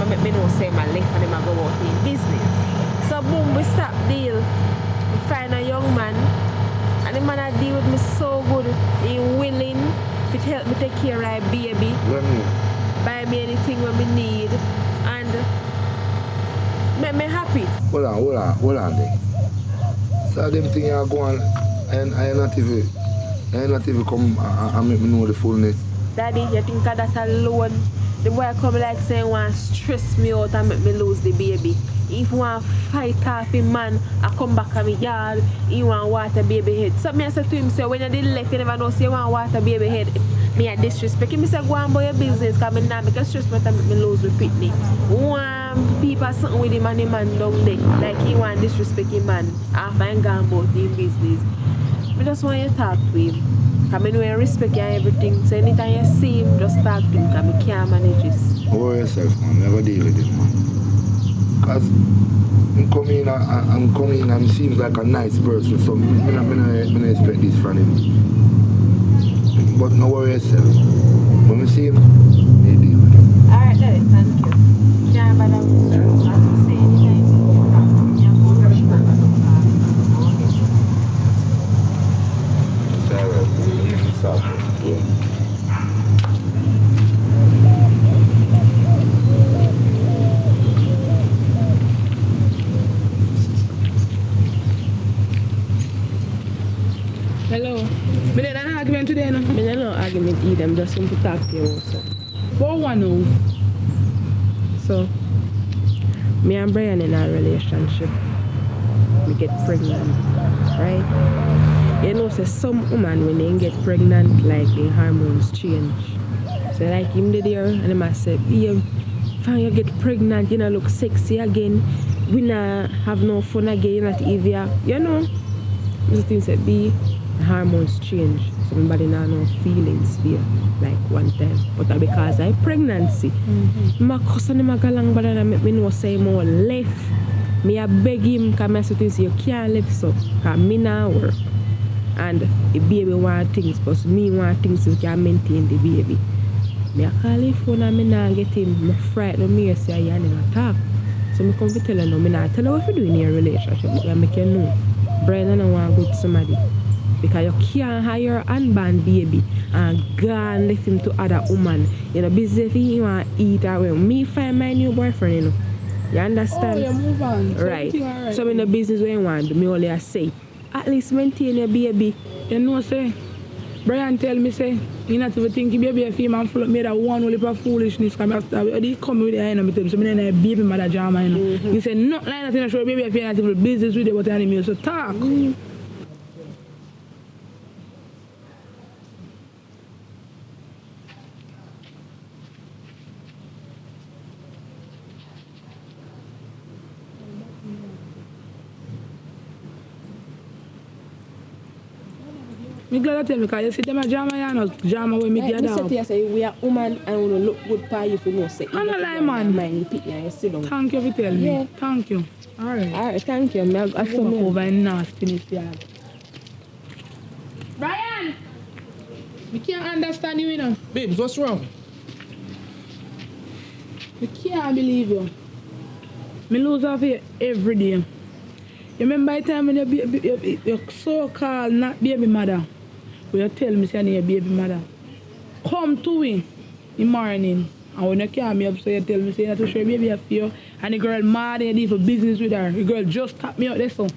S2: me know say my left and them I go out in business. So boom, we stop deal. We find a young man, and the man I deal with me so good. He willing to help me take care of my baby. Buy me anything when me need, and make me happy.
S4: Hold on there. So them thing you go on and I not even come and make me know the fullness.
S2: Daddy, you think of that alone? The boy come like saying want stress me out and make me lose the baby. If you want fight off him man, I come back on my yard, he want water baby head. So me I say to him, say when you did left, you never know say you want water baby head. Me a disrespect him. Me say go on about your business, because me not make a stress but I make me lose my pitney. One people something with him and the man down there. Like he want disrespect him man after I'm gone about his business. I just want you to talk to him. Because I know you respect you and everything. So anytime you see him, just talk to him because I can't manage this.
S4: Don't worry yourself, man. Never deal with him, man. Because I'm coming in and he seems like a nice person. So I don't expect this from him. But no worry yourself. When we see him, we deal with him.
S2: Alright, Daddy, thank you. Can't bother with this. I'll say anytime soon. Yeah, I'm very
S10: Hello. Me did an argument today, no?
S2: Me no argument either. I'm just want to talk to you also.
S10: But one now.
S2: So, me and Brian in a relationship. We get pregnant, right? You know, say some woman when they get pregnant, like the hormones change. So like him did there, and I say, yeah, when you get pregnant, you know, look sexy again. we not have no fun again at Evia. You know, the things that be hormones change. So nobody now no feelings feel like one time. But that because I pregnancy. My cousin my galang but I make me know say more left. Me I beg him because I say you can't live so. Because me now work. And the baby want things, but me want things so can maintain the baby. Me I call him phone and me now get him. Me frighten me say I never talk. So me come to tell her no, me not tell her what you do in your relationship, but I make you know. Brian don't want to go to somebody. Because you can't hire an unborn baby and go and let him to other woman. You know, busy if he want to eat or well. Me find my new boyfriend, you know. You understand?
S10: Oh, you move on.
S2: Right.
S10: Right.
S2: So in the business where you want to, me only I say, at least maintain your baby.
S10: You know, say, Brian tell me, say, you not even think baby a female full of me that one only for foolishness. Come after they come with the end of me, so me then baby mother drama, you know. You say, not like that, you show baby a female not even business with it, but anime, so talk. Me glad to tell me because you see them a drama, you know, drama when me
S2: Like
S10: get
S2: me
S10: out.
S2: say say we are woman and we look good for you for no say.
S10: I'm not lying, man.
S2: Mind you pick and you sit down.
S10: Thank you for telling
S2: Yeah.
S10: me. Thank you. Alright.
S2: Alright, thank you. Me I
S10: I
S2: saw
S10: come
S2: me
S10: over and nasty yard. Brian! We can't understand you, you know.
S5: Babes, what's wrong?
S10: I can't believe you. Me lose off here every day. You remember the time when your so-called not baby mother, when you tell me say you're baby mother, come to me in the morning, and when you call me up, so you tell me say you have to show baby up for you, and the girl mad and you do for business with her. The girl just tap me out there so,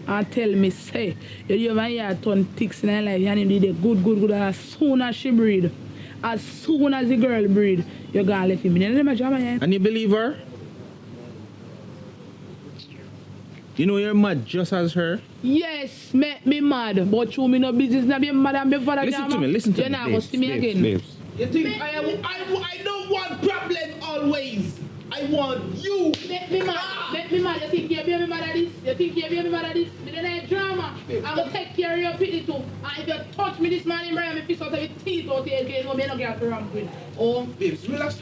S10: and tell me say, you have a ton ticks in her life, and you did good, and as soon as she breed, as soon as the girl breed, you're gonna let him in. You know my drama, yeah?
S5: And you believe her? You know you're mad just as her?
S10: Yes, make me mad, but you me no business, not be mad and be for the
S5: Listen to me, listen to me.
S10: You're not going to see me again.
S5: Babes.
S11: You think I don't want problem always. I want you.
S10: Make me mad, you think you're baby mad at this? You think you're baby mad at this? Me then I drama. I'm going to take care of your pity too. And if you touch me this morning, Brian, me fist out of your teeth out here again, no, me no get to ramp with. Oh,
S11: Babes, relax.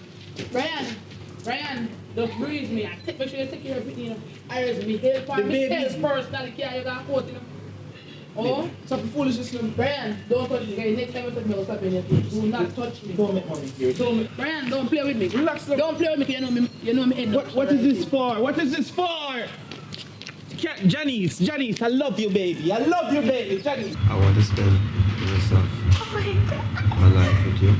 S10: Brian, just breathe me. I make sure you take care of it, you know. I raise me help
S11: The
S10: and me
S11: baby
S10: self
S11: is-
S10: personally care you got caught, you know. Oh,
S11: Stop the foolishness, man.
S10: Brian, don't touch me. Okay, next time you touch me, I'll stop in your teeth. Do not touch me.
S11: Don't make money here.
S10: Brian, don't play with me.
S11: Relax, look.
S10: Don't play with me, 'cause you know me head.
S5: What is this for? What is this for? Janice, I love you, baby. I love you, baby. Janice.
S8: I want to spend the rest of my life with you.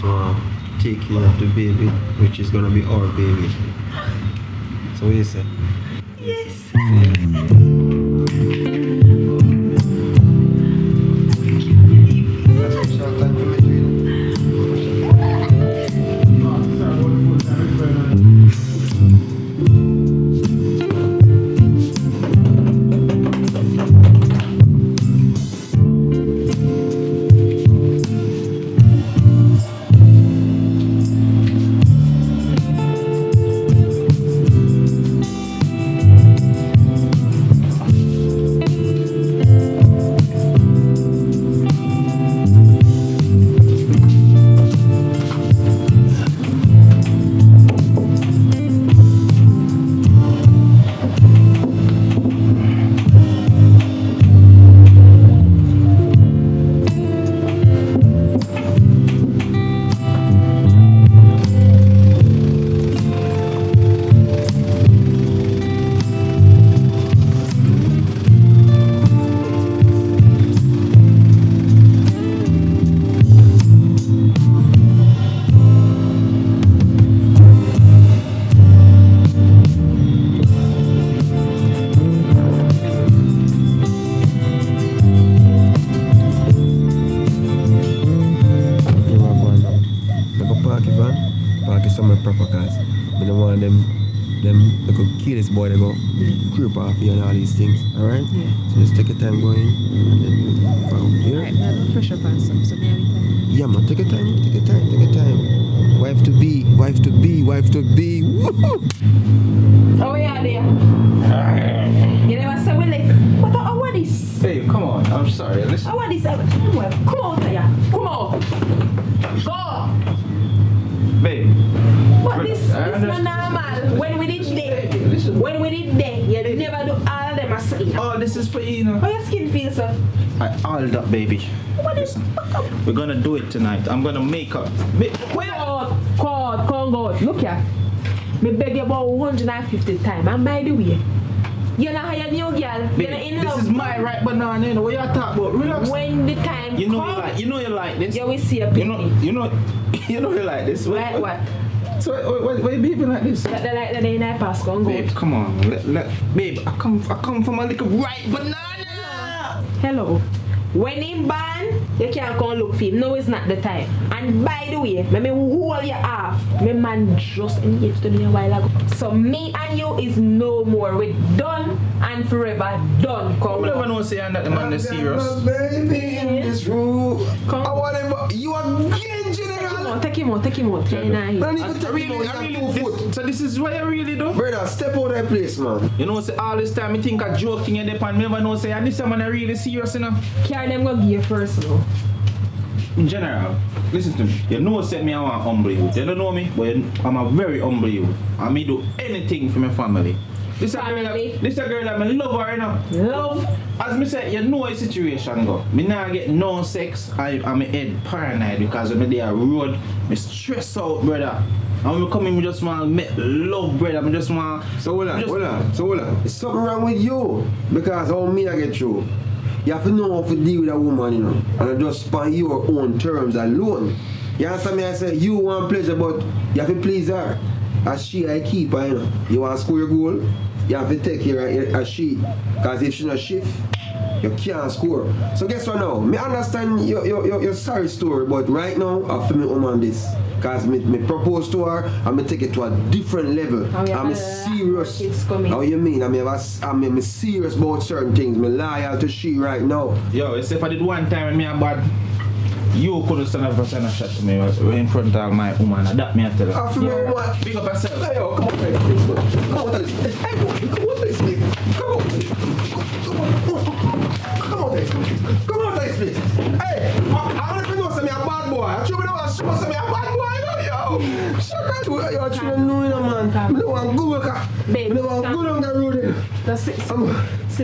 S8: To take care of the baby, which is gonna be our baby. So what do you say? Somewhere proper cause I don't want them they could kill this boy, they go creep off here and all these things, alright? Yeah. So just take your time going and then you follow. Yeah?
S2: Right, now don't pressure upon some, so me have time.
S8: Yeah man, take your time. Wife to be, woohoo!
S2: Oh yeah, there. You never say we like. But what is?
S5: Babe, come on. I'm sorry. Listen.
S2: What is? Come out here. Come out. Go.
S5: Babe.
S2: But this not normal. When we did there, you never do all them as say.
S5: Oh, this is for you, you know.
S2: How your skin feels, sir?
S5: All that, baby.
S2: What is?
S5: We're gonna do it tonight. I'm gonna make up.
S2: Come out. Look here. Me beg you about 150 times. And by the way, you're not a new girl. You're not in love.
S5: This is my right banana, you know. What you talking about? Relax.
S2: When the time
S5: You know
S2: comes,
S5: you like this.
S2: you will see a picnic.
S5: You know you like this.
S2: Like what?
S5: So why you behaving like this?
S2: Like the day I pass, go and go.
S5: Babe, come on. Babe, I come from a little right banana.
S2: Hello. When him ban, you can't come look for him. No, it's not the time. And by the way, let me hold you off. My man just engaged to me a while ago. So me and you is no more. We're done and forever done. Come
S5: I
S2: on.
S5: never know say that the man is serious.
S8: Baby in this room.
S2: Come.
S8: I want him. You are getting general.
S2: Take him out.
S8: I don't even take him out.
S5: I really, so this is what you really do?
S8: Brother, step out of that place, man.
S5: You know, say all this time I think a joke thing and I never know say this man are really serious, you know.
S2: Carry them go give you first now.
S5: In general, listen to me. You know say me I want humble you. You don't know me, but I'm a very humble you. I may do anything for my family. This a girl that me love her, you know.
S2: Love.
S5: As me say, you know the situation go. Me nah get no sex. I'm head paranoid because when me there road, me stress out, brother. And when me come in, me just want to make love, brother. Me just want.
S8: So hold on. There's something wrong with you because how me I get through. You have to know how to deal with a woman, you know, and just by your own terms alone. You understand me? I say you want pleasure, but you have to please her. As she I keep her, you know. You want to score your goal, you have to take care of she. Because if she not shift, you can't score. So guess what now? Me understand your sorry story, but right now I feel me on this. Because me propose to her and me take it to a different level. I'm serious. How you mean? I'm serious about certain things. Me loyal to she right now.
S5: Yo, if I did one time and me a bad, you couldn't stand up and send a shot to me in front of my woman. And that me I tell you.
S8: I feel me what?
S5: Big up yourself.
S8: Hey, yo, come on, please. Come on, please. Hey, come on, please. Come on, please. Come on, please. Hey, I don't even know say me a bad boy. I should know say me a bad boy. Yo, shut up. You're trying to know, man. I don't want good worker.
S2: Babe,
S8: I don't want good on the road.
S2: Just sit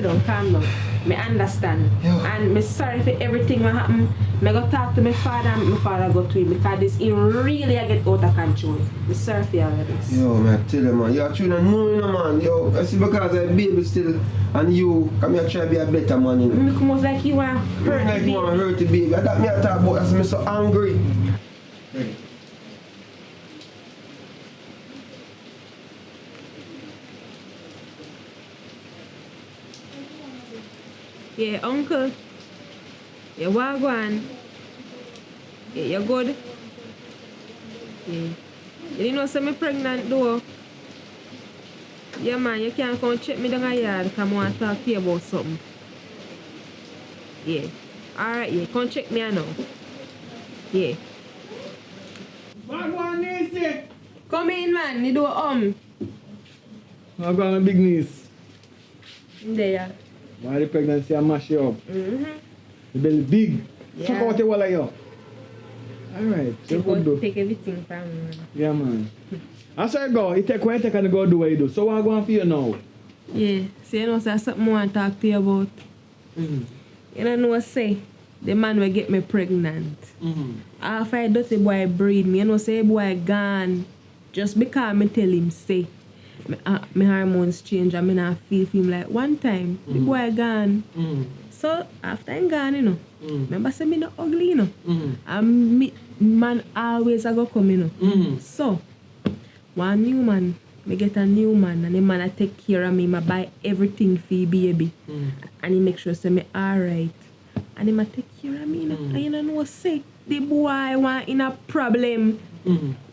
S2: down, calm down. Me understand. And me sorry for everything that happened. Me go talk to my father and my father go to him because this he really I get out of control. Me sorry for all of this.
S8: Yo, man, tell you, man. You're trying to know, you know, man. Yo, I see because I'm baby still and you come here try to be a better man, you know.
S2: Me come out like you want hurt
S8: like you want to hurt the baby. That me I talk about as me so angry.
S2: Yeah, uncle. You wagwan. Yeah, you good? Yeah. You didn't know say me pregnant though. Yeah man, you can't come check me down a yard because I want to talk to you about something. Yeah. Alright, yeah, come check me now. Yeah.
S1: Wagwan Nisi.
S2: Come in man, you do
S1: Wagwan my big niece.
S2: There.
S1: Why the pregnancy I mash you up?
S2: Mm-hmm.
S1: The belly big.
S2: Yeah.
S1: Suck out the wall of you. Alright, so good though.
S2: Take everything from me.
S1: Yeah man. I say go, you take what you take and go do what you do. So what I going for you now?
S2: Yeah, so you know say something I want to talk to you about.
S1: Mm-hmm.
S2: You don't know what say? The man will get me pregnant.
S1: Mm-hmm.
S2: After I dirty boy breed me, you know say boy gone. Just because me tell him say my hormones change and me not feel for him like one time. The boy gone. So after I'm gone, you know. Remember say me not ugly, you know. And me man always a go come, you know. So one new man, me get a new man and the man I take care of me, I buy everything for the baby. And he make sure say me alright. And he take care of me, you know. And you know what say? The boy want in a problem.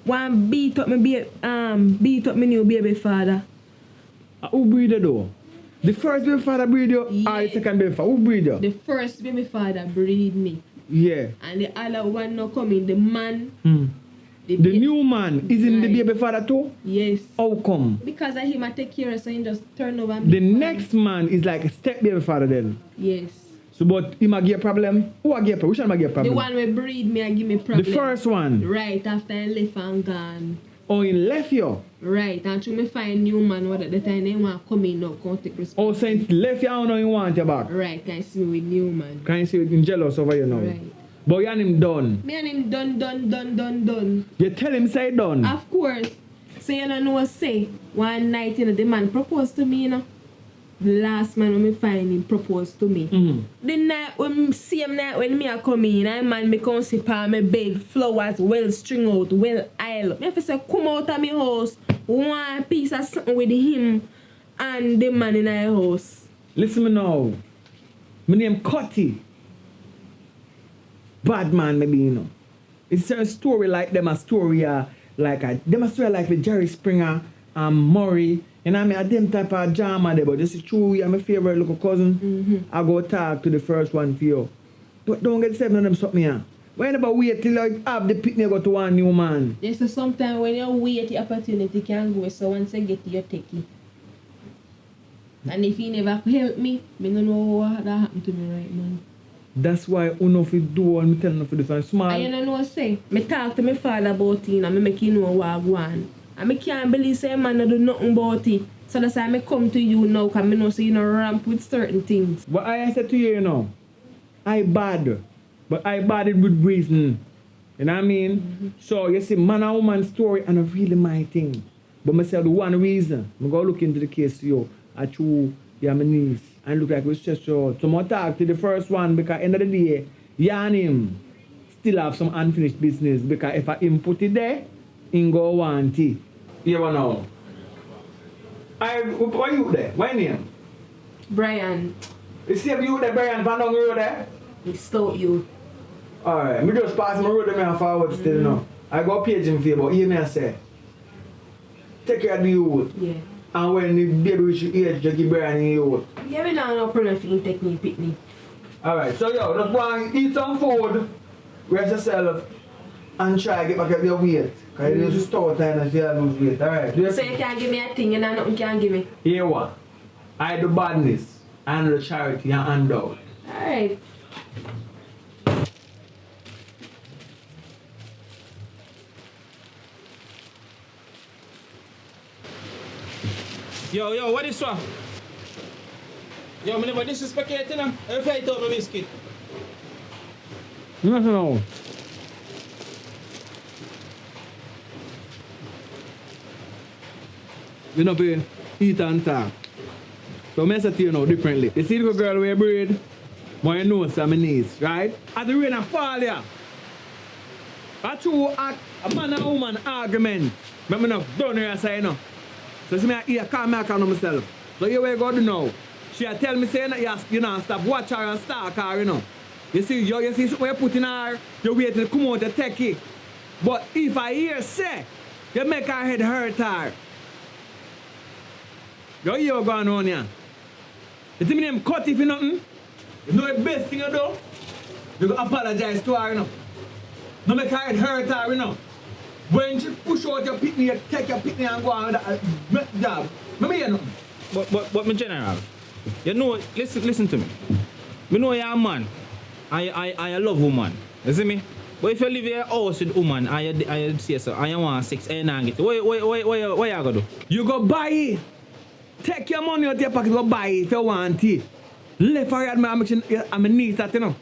S2: Want beat up me beat up me new baby father.
S1: Who breed you though? The first baby father breed you or the second baby father? Who breed you?
S2: The first baby father breed me.
S1: Yeah.
S2: And the other one now coming, the man
S1: The new man is in the baby father too?
S2: Yes.
S1: How come?
S2: Because of him, I take care of, so he just turn over and
S1: The
S2: be fine.
S1: next man is like a step baby father then.
S2: Yes.
S1: So, but him a get a problem? Who a get a problem? Which one a get a problem?
S2: The one we breed me and give me problem.
S1: The first one?
S2: Right, after I left and gone.
S1: Oh, he left you?
S2: Right, and to me find new man what at the time they want to come in now, come take responsibility.
S1: Oh, so he left you, I don't know he want you back?
S2: Right, can you see me with new man.
S1: Can you see him jealous over you now?
S2: Right.
S1: But you and him done?
S2: Me and him done.
S1: You tell him say done?
S2: Of course. So you don't know what say. One night, the man proposed to me, The last man when me find him proposed to me. The night when same night when me a come in, I man me come sit on my bed, flowers well string out, well aisle. Me have to say come out of my house, one piece of something with him and the man in our house.
S1: Listen me now. My name Cutty. Bad man maybe you know. It's a story like them a story like with Jerry Springer and Murray. You know what I mean? Them type of drama there, but this is true. You're my favorite little cousin. I go talk to the first one for you. But don't get seven of them something here. Why never wait till you have the picnic go to one new man?
S2: Yes, so sometimes when you wait, the opportunity can go. So once you get it, you take it. And if he never help me, I don't know what that happened to me right now.
S1: That's why uno fi do and me tell no for this one small.
S2: And you know what I say? Me talk to my father about it and me make you know what I want. And I can't believe say man don't do nothing about it. So that's why I come to you now because I know so you know ramp with certain things.
S1: But I said to you, I bad. But I bad it with reason. You know what I mean? So you see, man and woman story and a really my thing. But I said the one reason, I go look into the case to you, I chew your niece and look like we stress you out. So I talk to the first one because end of the day, you and him still have some unfinished business because if I input it there, he go want it. You know. Why you there? Why name?
S2: Brian.
S1: You see you there, Brian, Van Down Road there?
S2: He stole you.
S1: Alright, me just pass my road and forward still now. I go page him for you, but hear me I say. Take care of the youth.
S2: Yeah.
S1: And when the baby reach your age, just give Brian the youth.
S2: Yeah, me now no problem if you take me picnic.
S1: Alright, so yo, just go and eat some food, rest yourself, and try to get back up your weight. Because you just start time and you lose weight, alright?
S2: So you can't give me a thing and nothing can give me?
S1: Here what? I do badness, and the charity and handout.
S2: Alright.
S5: Yo, what is one? Yo, me never disrespect you, you know? I fight out my biscuit.
S1: Nothing no. You know, pay eat and talk. So I say to you now differently. You see the girl with braid? But you know some knees, right? As the rain and fall here. That's true a man and woman argument. But I'm not done here say you know. So see me here call me on myself. So you where you go do now? She tell me say you know stop watch her and stalk her, you know. You see something you put in her, you wait till come out to take it. But if I hear say, you make her head hurt her. You hear what's going on here? You think me name cut if you nothing? You know the best thing you do? You go apologize to her, you know. Don't make her head hurt her, you know. When she push out your picnic, you take your picnic and go on with that job. Let me hear nothing.
S5: But my general, you know, listen to me. Me know you're a man. I love woman. You see me? But if you live in your house with woman, I say so, and you want sex, and you not get it, what you gonna do?
S1: You go buy it. Take your money out of your pocket, go buy it if you want it. Left her at my niece that, you know.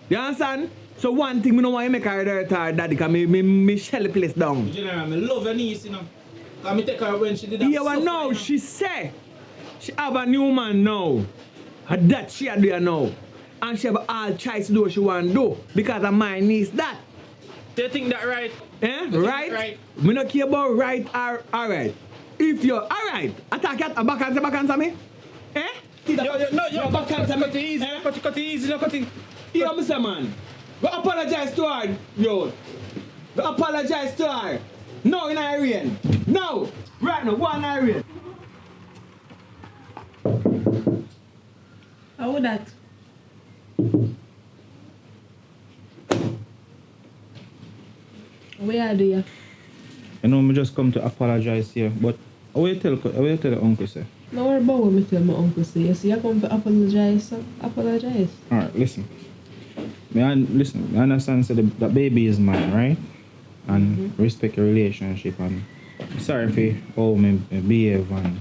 S1: You understand? So one thing, I don't want to make her hurt her daddy, because me shell the place down.
S5: General, I love your niece, you know. Because I take her when she did that.
S1: Yeah, well, now, she say, she have a new man now. And that she a do now. And she have all choice to do what she want to do, because of my niece that.
S5: Do you think that right?
S1: Eh? Right? Me not care about right or alright. If you're alright, attack at a back answer me? Eh?
S5: Yo, back answer me. Cut it easy, cut it easy, cut it.
S1: Yo, Mr. Man, go apologize to her, yo. Go apologize to her. No, in Irene. No! Right now, one Irene.
S2: How would that? Where are you?
S5: You know, me just come to apologize here, but I will tell the uncle, say.
S2: No worry about what me tell my uncle say. You see, you come to apologize, so apologize.
S5: Alright, listen. I understand say that baby is mine, right? And respect your relationship, and I'm sorry for how me behave and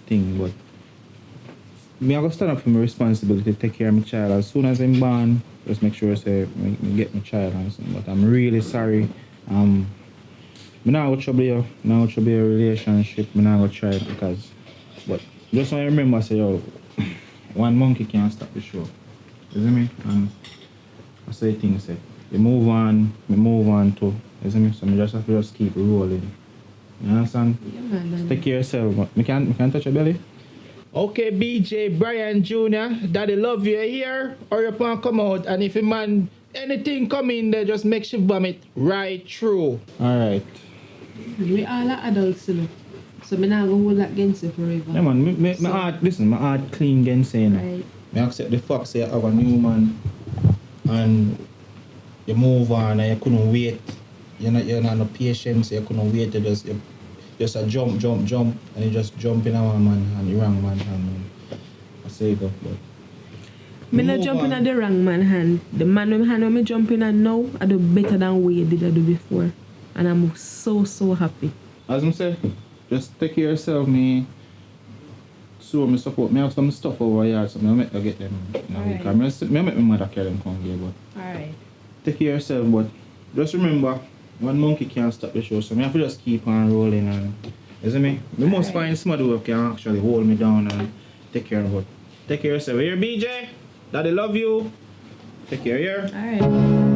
S5: thing, but me I go stand up for my responsibility to take care of my child. As soon as I'm born, just make sure say me get my child and something. But I'm really sorry. Me not go trouble you, not go trouble your relationship, me not go try it because but just want to remember say yo, one monkey can't stop the show. You see me? And I say things say. You move on, me move on too. You see me? So me just have to just keep rolling. You understand?
S2: Yeah, man.
S5: Just take care of yourself, but me can't touch your belly.
S1: Okay, BJ, Brian Jr., Daddy love you here, or you can come out, and if a man, anything come in there, just make sure vomit right through.
S5: Alright.
S2: We all are adults, you know. So me not gonna hold that against you forever.
S5: Yeah man, my heart, listen, my heart clean against saying
S2: Right.
S5: I accept the fact say I have a new man and you move on and you couldn't wait. You're not no patience, you couldn't wait to just a jump and you just jump in a one man and the wrong man hand. I say it up, but
S2: Me not jumping at the wrong man hand. The man when me jumping at now, I do better than what you did I do before. And I'm so happy.
S5: as I say, just take care of yourself, me. So me support me have some stuff over here, so I make you get them in a week. I make my mother carry them come here, but
S2: Alright.
S5: take care of yourself, but just remember, one monkey can't stop the show, so I have to just keep on rolling and you see me? We must find somebody who can actually hold me down and take care of it. Take care of yourself. Here BJ, Daddy love you. Take care here.
S2: Alright.